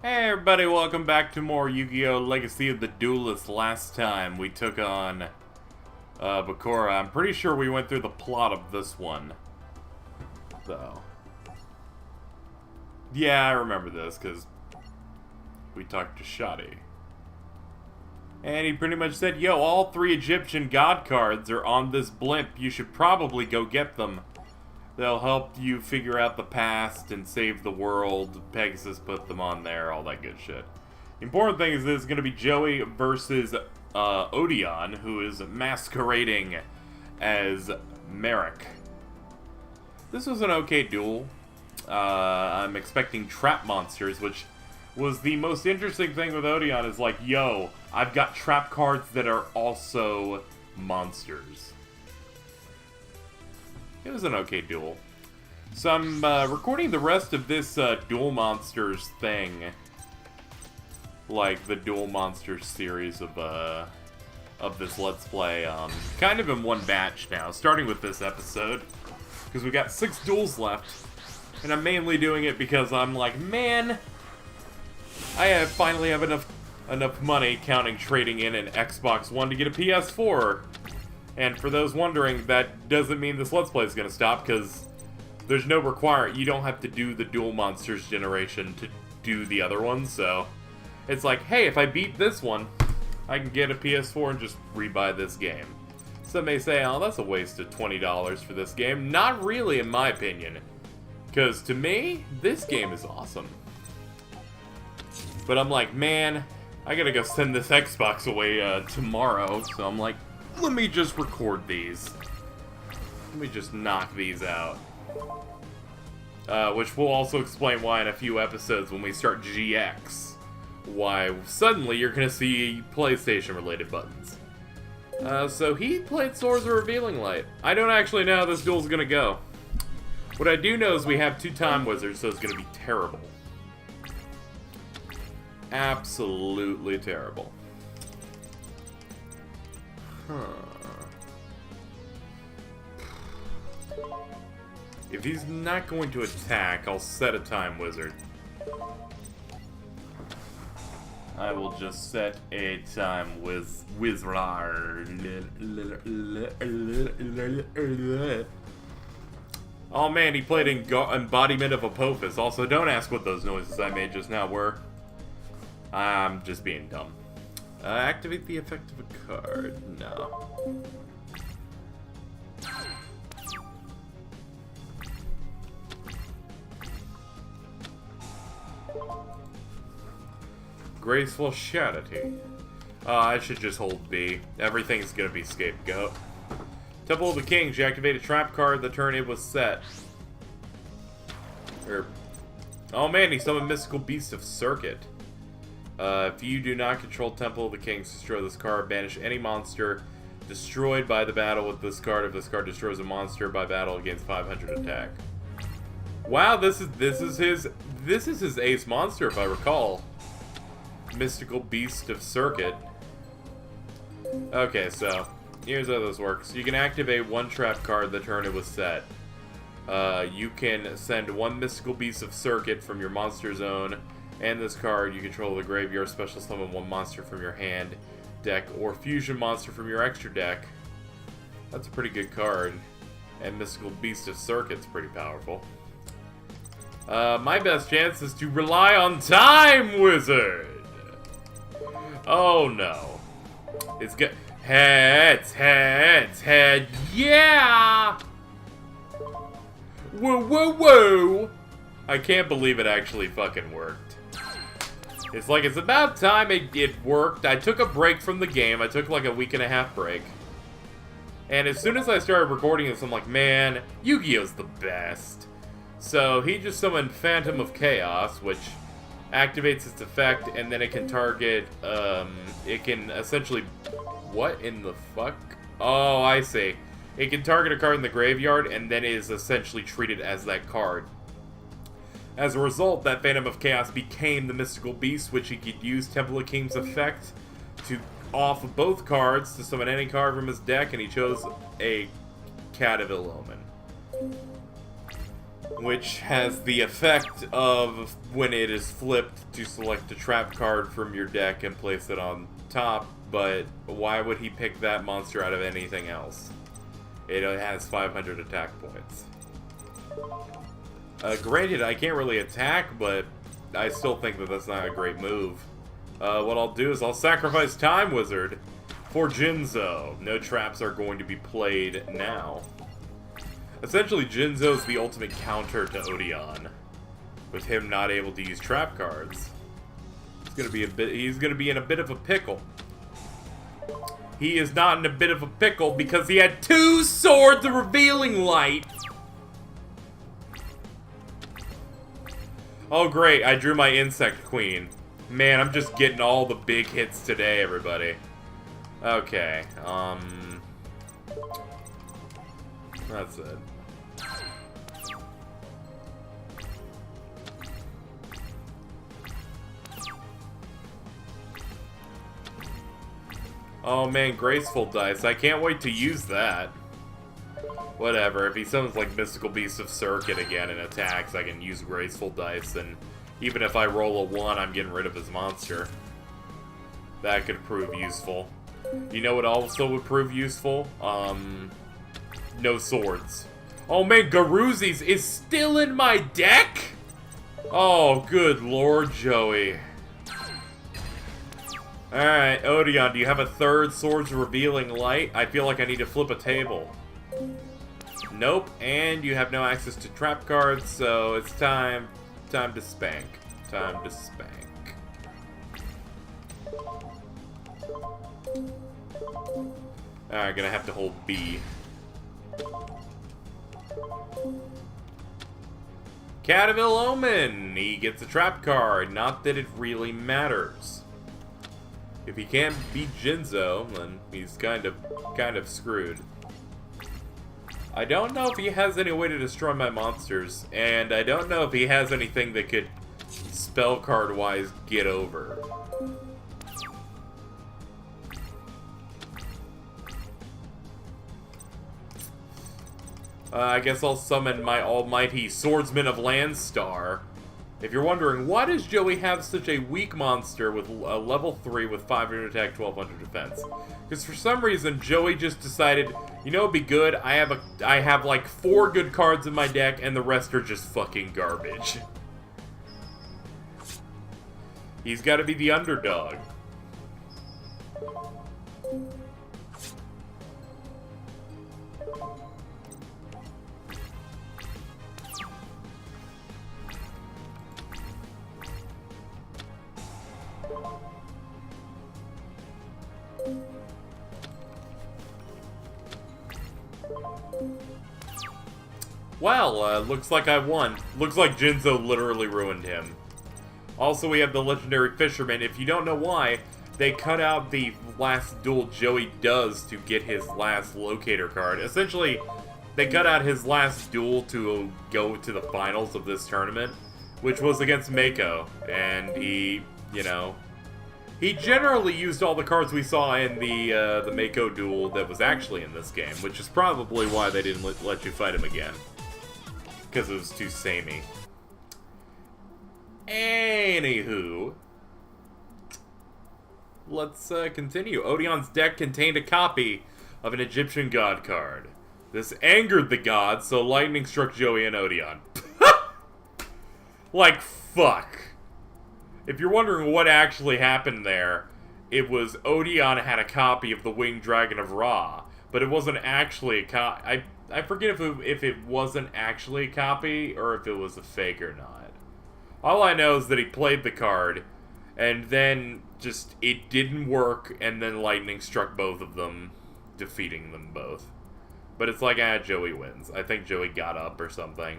Hey everybody, welcome back to more Yu-Gi-Oh! Legacy of the Duelist. Last time we took on Bakura. I'm pretty sure we went through the plot of this one, though. Yeah, I remember this, because we talked to Shadi. And he pretty much said, yo, all 3 Egyptian god cards are on this blimp. You should probably go get them. They'll help you figure out the past and save the world. Pegasus put them on there, all that good shit. The important thing is this is going to be Joey versus Odion, who is masquerading as Marik. This was an okay duel. I'm expecting trap monsters, which was the most interesting thing with Odion is like, yo, I've got trap cards that are also monsters. It was an okay duel. So I'm recording the rest of this Duel Monsters thing. Like the Duel Monsters series of this Let's Play. Kind of in one batch now, starting with this episode. Because we got 6 duels left. And I'm mainly doing it because I'm like, man, I finally have enough money, counting trading in an Xbox One to get a PS4. And for those wondering, that doesn't mean this Let's Play is going to stop, because there's no requirement. You don't have to do the Duel Monsters generation to do the other ones, so it's like, hey, if I beat this one, I can get a PS4 and just rebuy this game. Some may say, oh, that's a waste of $20 for this game. Not really, in my opinion, because to me, this game is awesome. But I'm like, man, I gotta go send this Xbox away tomorrow, so I'm like, let me just record these. Let me just knock these out. Which will also explain why in a few episodes when we start GX, why suddenly you're gonna see PlayStation-related buttons. So he played Swords of Revealing Light. I don't actually know how this duel's gonna go. What I do know is we have 2 Time Wizards, so it's gonna be terrible. Absolutely terrible. If he's not going to attack, I'll set a Time Wizard. I will just set a Time Wizard. Oh man, he played Embodiment of Apophis. Also, don't ask what those noises I made just now were. I'm just being dumb. Activate the effect of a card. No. Graceful Shadity. I should just hold B. Everything's gonna be Scapegoat. Temple of the Kings. You activate a trap card the turn it was set. Oh man, he summoned Mystical Beast of Circuit. If you do not control Temple of the Kings, destroy this card. Banish any monster destroyed by the battle with this card. If this card destroys a monster by battle against 500 attack. Wow, this is his ace monster, if I recall. Mystical Beast of Circuit. Okay, so here's how this works. You can activate 1 trap card the turn it was set. You can send 1 Mystical Beast of Circuit from your monster zone. And this card, you control the graveyard, special summon 1 monster from your hand, deck, or fusion monster from your extra deck. That's a pretty good card. And Mystical Beast of Circuit's pretty powerful. My best chance is to rely on Time Wizard! Oh no. It's good. Heads, yeah! Whoa, whoa, whoa! I can't believe it actually fucking worked. It's like, it's about time it worked. I took a break from the game. I took like a 1.5 week break. And as soon as I started recording this, I'm like, man, Yu-Gi-Oh's the best. So he just summoned Phantom of Chaos, which activates its effect, and then it can target, it can essentially, what in the fuck? Oh, I see. It can target a card in the graveyard, and then is essentially treated as that card. As a result, that Phantom of Chaos became the Mystical Beast, which he could use Temple of King's effect to off of both cards to summon any card from his deck, and he chose a Cat of Ill Omen. which has the effect of, when it is flipped, to select a trap card from your deck and place it on top, but why would he pick that monster out of anything else? It has 500 attack points. Granted, I can't really attack, but I still think that that's not a great move. What I'll do is I'll sacrifice Time Wizard for Jinzo. No traps are going to be played now. Essentially, Jinzo is the ultimate counter to Odion, with him not able to use trap cards. He's gonna be in a bit of a pickle. He is not in a bit of a pickle because he had 2 Swords of Revealing Light. Oh great, I drew my Insect Queen. Man, I'm just getting all the big hits today, everybody. Okay, that's it. Oh man, Graceful Dice. I can't wait to use that. Whatever, if he summons like Mystical Beast of Circuit again and attacks, I can use Graceful Dice, and even if I roll a 1, I'm getting rid of his monster. That could prove useful. You know what also would prove useful? No swords. Oh man, Garuzi's is still in my deck?! Oh, good lord, Joey. Alright, Odion, do you have a 3rd Swords Revealing Light? I feel like I need to flip a table. Nope, and you have no access to trap cards, so it's time to spank. Time to spank. Alright, gonna have to hold B. Cataville Omen! He gets a trap card, not that it really matters. If he can't beat Jinzo, then he's kind of screwed. I don't know if he has any way to destroy my monsters, and I don't know if he has anything that could, spell card-wise, get over. I guess I'll summon my almighty Swordsman of Landstar. If you're wondering, why does Joey have such a weak monster with a level 3 with 500 attack, 1200 defense? Because for some reason, Joey just decided, you know what'd be good? I have like 4 good cards in my deck, and the rest are just fucking garbage. He's gotta be the underdog. Well, looks like I won. Looks like Jinzo literally ruined him. Also, we have the Legendary Fisherman. If you don't know why, they cut out the last duel Joey does to get his last locator card. Essentially, they cut out his last duel to go to the finals of this tournament, which was against Mako. And he, you know, he generally used all the cards we saw in the Mako duel that was actually in this game, which is probably why they didn't let you fight him again. Because it was too samey. Anywho, let's continue. Odion's deck contained a copy of an Egyptian god card. This angered the gods, so lightning struck Joey and Odion. Like, fuck. If you're wondering what actually happened there, it was Odion had a copy of the Winged Dragon of Ra, but it wasn't actually a copy. I forget if it wasn't actually a copy, or if it was a fake or not. All I know is that he played the card, and then just, it didn't work, and then lightning struck both of them, defeating them both. But it's like, Joey wins. I think Joey got up or something.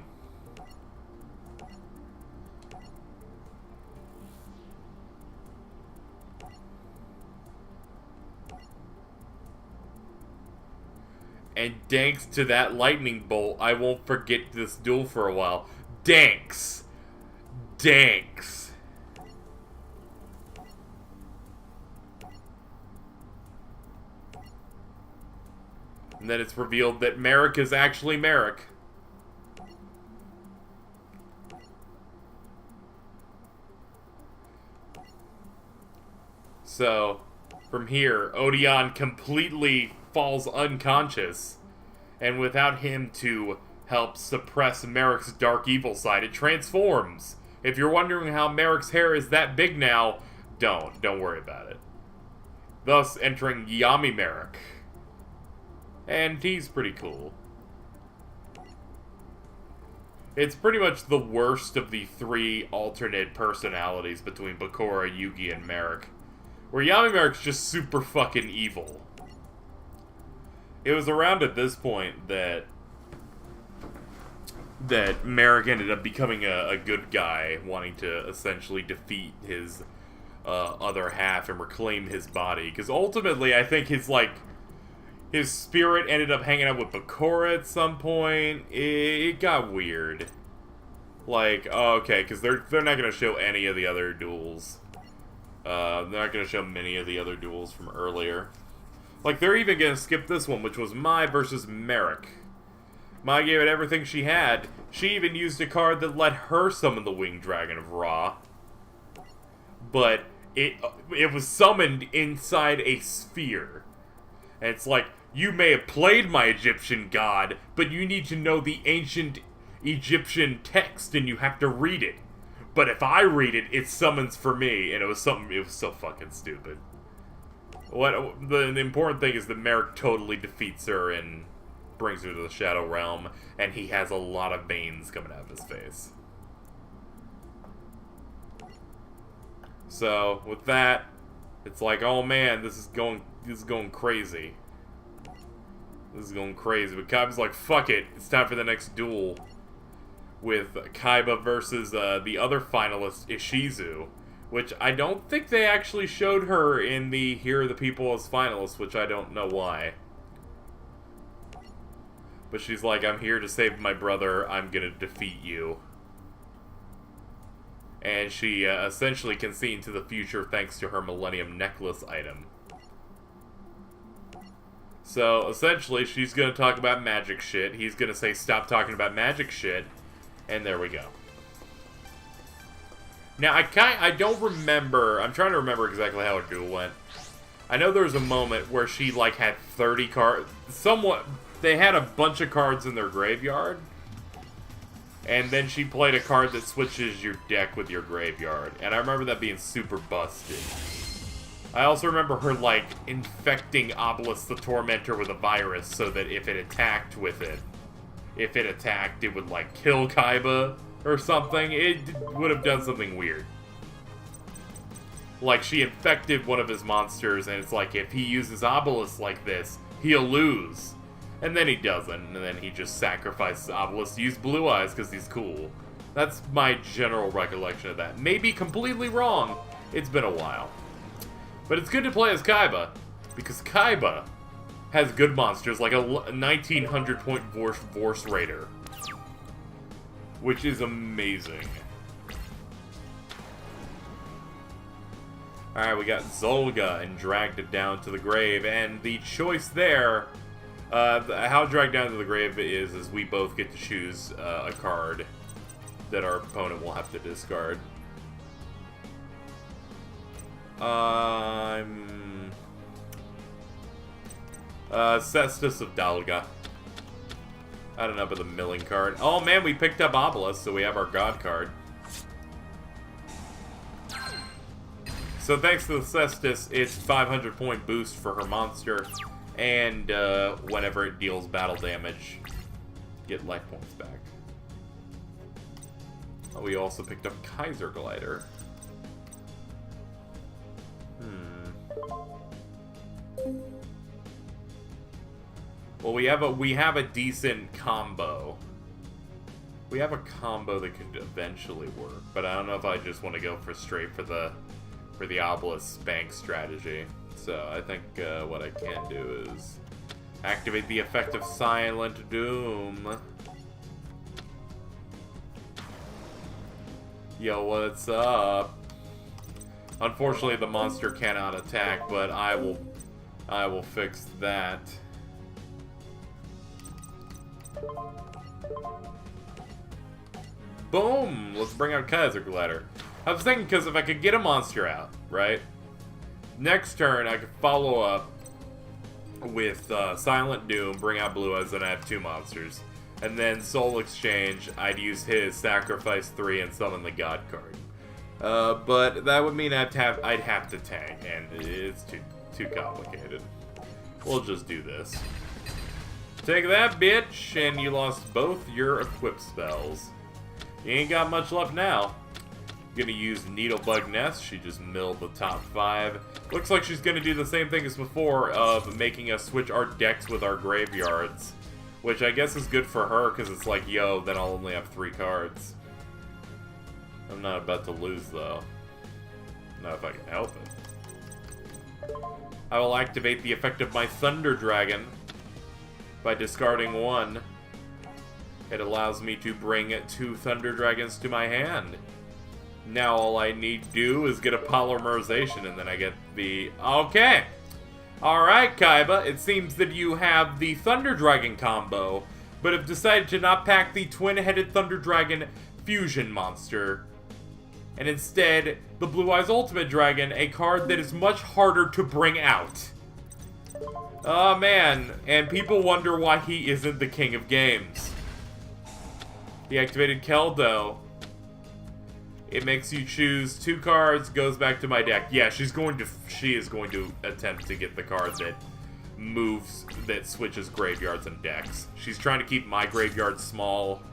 And thanks to that lightning bolt, I won't forget this duel for a while. Danks. Danks. And then it's revealed that Marik is actually Marik. So, from here, Odion completely falls unconscious, and without him to help suppress Marik's dark evil side, it transforms. If you're wondering how Marik's hair is that big now, don't worry about it. Thus entering Yami Marik. And he's pretty cool. It's pretty much the worst of the three alternate personalities between Bakura, Yugi, and Marik. Where Yami Marik's just super fucking evil. It was around at this point that Marik ended up becoming a good guy, wanting to essentially defeat his other half and reclaim his body. Because ultimately, I think his spirit ended up hanging out with Bakura at some point. It got weird. Like, oh, okay, because they're not going to show any of the other duels. They're not going to show many of the other duels from earlier. Like, they're even going to skip this one, which was Mai versus Marik. Mai gave it everything she had. She even used a card that let her summon the Winged Dragon of Ra. But it was summoned inside a sphere. And it's like, you may have played my Egyptian god, but you need to know the ancient Egyptian text and you have to read it. But if I read it, it summons for me. And it was so fucking stupid. The important thing is that Marik totally defeats her and brings her to the Shadow Realm, and he has a lot of veins coming out of his face. So, with that, it's like, oh man, this is going crazy. This is going crazy. But Kaiba's like, fuck it, it's time for the next duel. With Kaiba versus the other finalist, Ishizu. Which I don't think they actually showed her in the Here Are the People as finalists, which I don't know why. But she's like, I'm here to save my brother, I'm gonna defeat you. And she essentially can see into the future thanks to her Millennium Necklace item. So, essentially, she's gonna talk about magic shit, he's gonna say, stop talking about magic shit, and there we go. Now, I don't remember, I'm trying to remember exactly how her duel went. I know there was a moment where she, like, had 30 cards, they had a bunch of cards in their graveyard, and then she played a card that switches your deck with your graveyard, and I remember that being super busted. I also remember her, like, infecting Obelisk the Tormentor with a virus so that if it attacked, it would, like, kill Kaiba or something. It would have done something weird. Like, she infected one of his monsters, and it's like, if he uses Obelisk like this, he'll lose. And then he doesn't, and then he just sacrifices Obelisk to use Blue Eyes because he's cool. That's my general recollection of that. Maybe completely wrong. It's been a while. But it's good to play as Kaiba, because Kaiba has good monsters, like a 1900 point Vorse Raider. Which is amazing. Alright, we got Zolga and dragged it down to the grave, and the choice there, how dragged down to the grave is we both get to choose a card that our opponent will have to discard. Cestus of Dalga. I don't know about the milling card. Oh man, we picked up Obelisk, so we have our God card. So thanks to the Cestus, it's 500 point boost for her monster, and whenever it deals battle damage, get life points back. Oh, we also picked up Kaiser Glider. Well, we have a decent combo. We have a combo that could eventually work, but I don't know if I just want to go straight for the Obelisk Spank strategy. So I think what I can do is activate the effect of Silent Doom. Yo, what's up? Unfortunately, the monster cannot attack, but I will fix that. Boom! Let's bring out Kaiser Glider. I was thinking, because if I could get a monster out, right? Next turn, I could follow up with Silent Doom, bring out Blue Eyes, and I have 2 monsters. And then Soul Exchange, I'd use his, sacrifice 3, and summon the God card. But that would mean I'd have to tank, and it's too complicated. We'll just do this. Take that, bitch, and you lost both your equip spells. You ain't got much left now. Gonna use Needlebug Nest. She just milled the top 5. Looks like she's gonna do the same thing as before of making us switch our decks with our graveyards. Which I guess is good for her, because it's like, yo, then I'll only have 3 cards. I'm not about to lose, though. Not if I can help it. I will activate the effect of my Thunder Dragon by discarding 1. It allows me to bring 2 Thunder Dragons to my hand. Now all I need to do is get a Polymerization, and then I get the... Okay! Alright, Kaiba, it seems that you have the Thunder Dragon combo, but have decided to not pack the Twin-Headed Thunder Dragon Fusion monster. And instead, the Blue Eyes Ultimate Dragon, a card that is much harder to bring out. Oh man, and people wonder why he isn't the king of games. He activated Keldo. It makes you choose 2 cards, goes back to my deck. Yeah, she is going to attempt to get the card that switches graveyards and decks. She's trying to keep my graveyard small,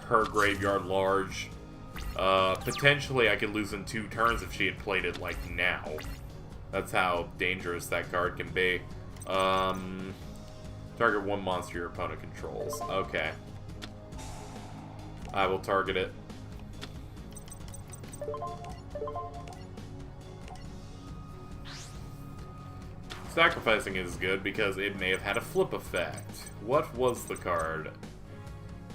her graveyard large. Potentially I could lose in 2 turns if she had played it like now. That's how dangerous that card can be. Target 1 monster your opponent controls. Okay. I will target it. Sacrificing is good because it may have had a flip effect. What was the card?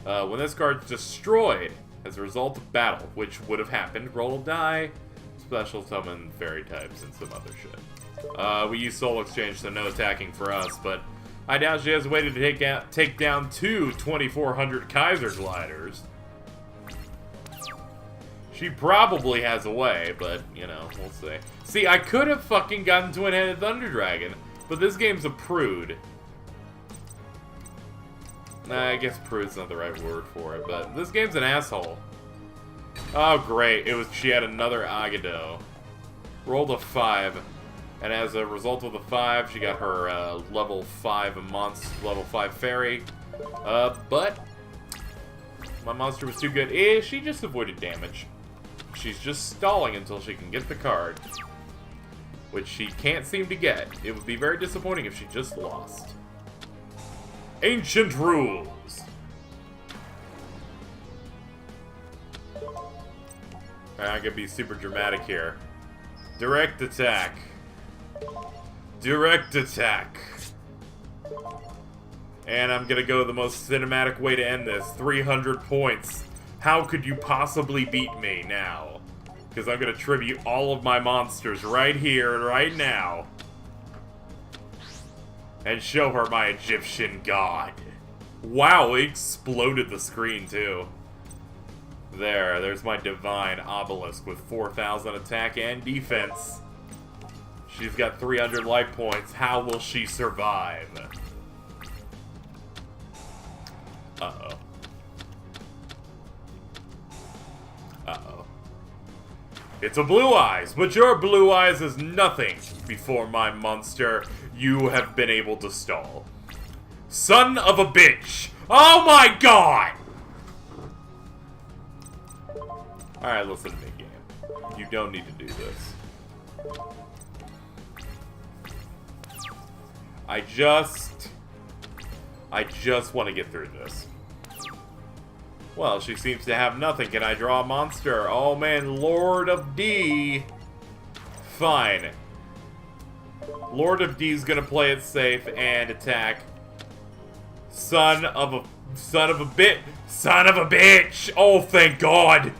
When this card's destroyed as a result of battle, which would have happened, roll a die, special summon fairy types, and some other shit. We use Soul Exchange, so no attacking for us, but I doubt she has a way to take down 2 2400 Kaiser Gliders. She probably has a way, but, you know, we'll see. See, I could have fucking gotten Twin-Headed Thunder Dragon, but this game's a prude. Nah, I guess prude's not the right word for it, but this game's an asshole. Oh, great. She had another Agado. Rolled a 5, and as a result of the 5, she got her level 5 monster, level 5 fairy. But my monster was too good. She just avoided damage. She's just stalling until she can get the card, which she can't seem to get. It would be very disappointing if she just lost. Ancient Rules. I'm gonna be super dramatic here. Direct attack. Direct attack. And I'm gonna go the most cinematic way to end this. 300 points. How could you possibly beat me now? Because I'm going to tribute all of my monsters right here and right now. And show her my Egyptian god. Wow, it exploded the screen too. There's my divine obelisk with 4,000 attack and defense. She's got 300 life points. How will she survive? Uh-oh. Uh-oh. It's a Blue Eyes, but your Blue Eyes is nothing before my monster you have been able to stall. Son of a bitch! Oh my god! Alright, listen to me, game. You don't need to do this. I just want to get through this. Well, she seems to have nothing. Can I draw a monster? Oh man, Lord of D. Fine. Lord of D is gonna play it safe and attack. Son of a bitch! Oh, thank God!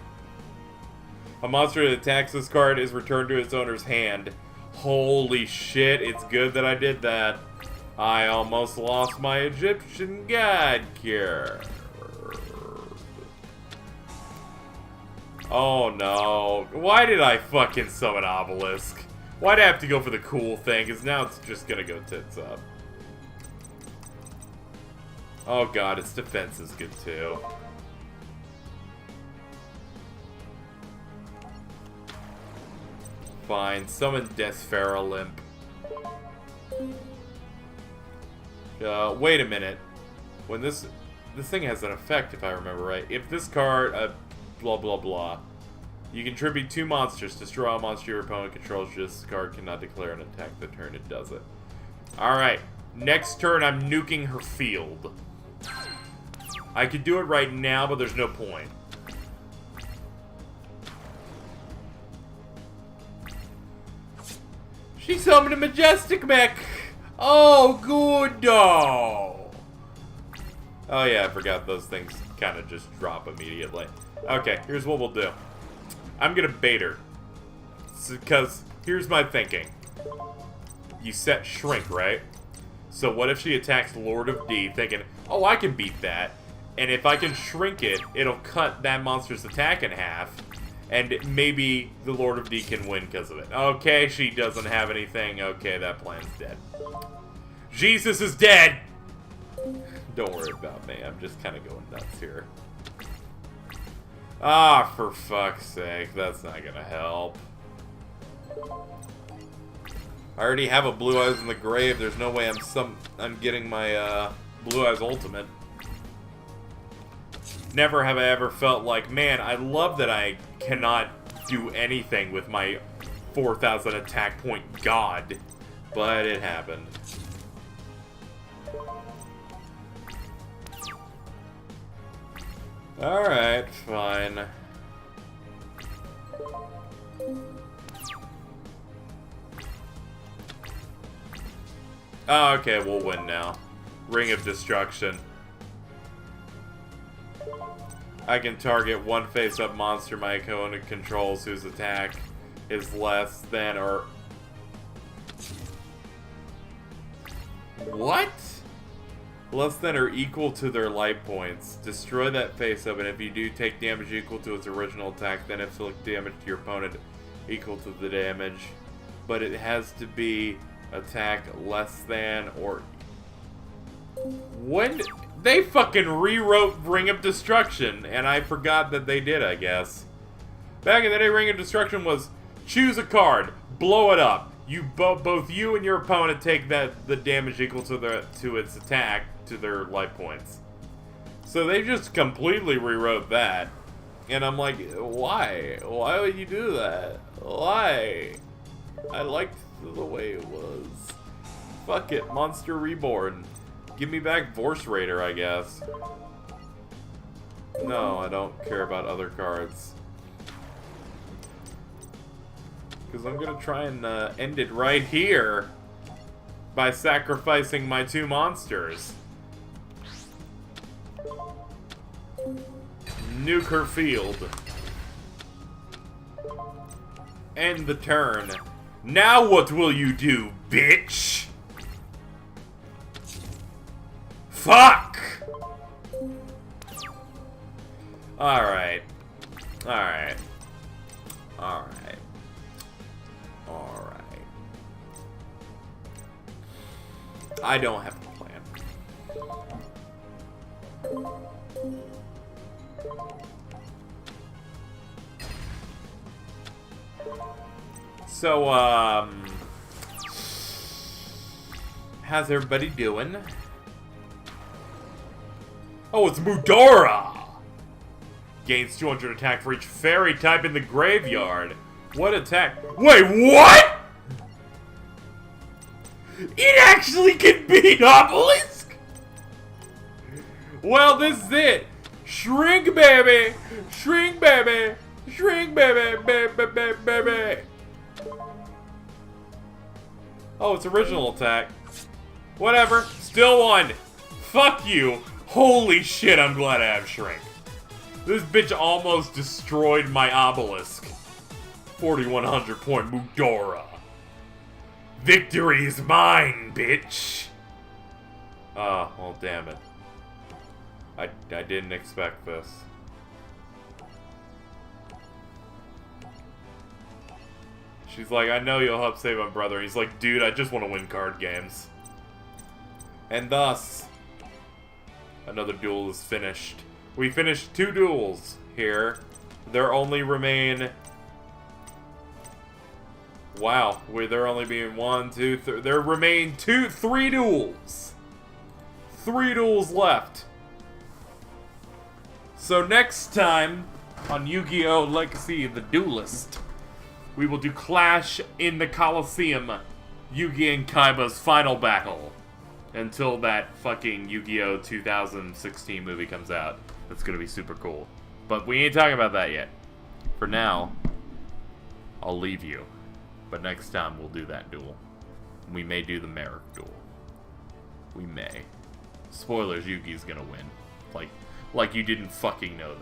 A monster that attacks this card is returned to its owner's hand. Holy shit, it's good that I did that. I almost lost my Egyptian god cure. Oh no. Why did I fucking summon Obelisk? Why'd I have to go for the cool thing? Because now it's just gonna go tits up. Oh god, its defense is good too. Fine, summon Deathfera Limp. Wait a minute. When this thing has an effect, if I remember right. If this card, blah blah blah. You contribute 2 monsters. Destroy a monster your opponent controls. This card cannot declare an attack the turn it does it. Alright. Next turn, I'm nuking her field. I could do it right now, but there's no point. She summoned a Majestic Mech! Oh, good dog! Oh yeah, I forgot those things kind of just drop immediately. Okay, here's what we'll do. I'm gonna bait her. Because, here's my thinking. You set Shrink, right? So what if she attacks Lord of D, thinking, oh, I can beat that. And if I can shrink it, it'll cut that monster's attack in half. And maybe the Lord of D can win because of it. Okay, she doesn't have anything. Okay, that plan's dead. Jesus is dead! Don't worry about me. I'm just kind of going nuts here. Ah, for fuck's sake. That's not gonna help. I already have a Blue Eyes in the grave. There's no way I'm getting my Blue Eyes Ultimate. Never have I ever felt like, man, I love that I cannot do anything with my 4,000 attack point god. But it happened. Alright, fine. Oh, okay, we'll win now. Ring of Destruction. I can target one face-up monster my opponent controls whose attack is less than or... What? Less than or equal to their life points. Destroy that face-up, and if you do, take damage equal to its original attack, then inflict damage to your opponent equal to the damage. But it has to be attack less than or... When... They fucking rewrote Ring of Destruction, and I forgot that they did, I guess. Back in the day, Ring of Destruction was choose a card, blow it up. You both you and your opponent take the damage equal to its attack to their life points. So they just completely rewrote that, and I'm like, why? Why would you do that? Why? I liked the way it was. Fuck it, Monster Reborn. Give me back Vorse Raider, I guess. No, I don't care about other cards. Because I'm going to try and end it right here by sacrificing my 2 monsters. Nuke her field. End the turn. Now what will you do, bitch? Fuck! Alright. Alright. Alright. Alright. I don't have a plan. So, how's everybody doing? Oh, it's Mudora! Gains 200 attack for each fairy type in the graveyard. What attack? Wait, what?! It actually can beat Obelisk?! Well, this is it! Shrink, baby! Shrink, baby! Shrink, baby! Baby, baby! Oh, it's original attack. Whatever. Still won. Fuck you. Holy shit, I'm glad I have Shrink. This bitch almost destroyed my Obelisk. 4,100 point Mudora. Victory is mine, bitch. Oh, well, damn it. I didn't expect this. She's like, I know you'll help save my brother. And he's like, dude, I just want to win card games. And thus, another duel is finished. We finished 2 duels here. There only remain... Wow, there only being 1, 2, 3... There remain 3 duels. 3 duels left. So next time on Yu-Gi-Oh! Legacy of the Duelist, we will do Clash in the Coliseum, Yugi and Kaiba's final battle. Until that fucking Yu-Gi-Oh! 2016 movie comes out. That's gonna be super cool. But we ain't talking about that yet. For now, I'll leave you. But next time we'll do that duel. We may do the Marik duel. We may. Spoilers, Yugi's gonna win. Like you didn't fucking know that.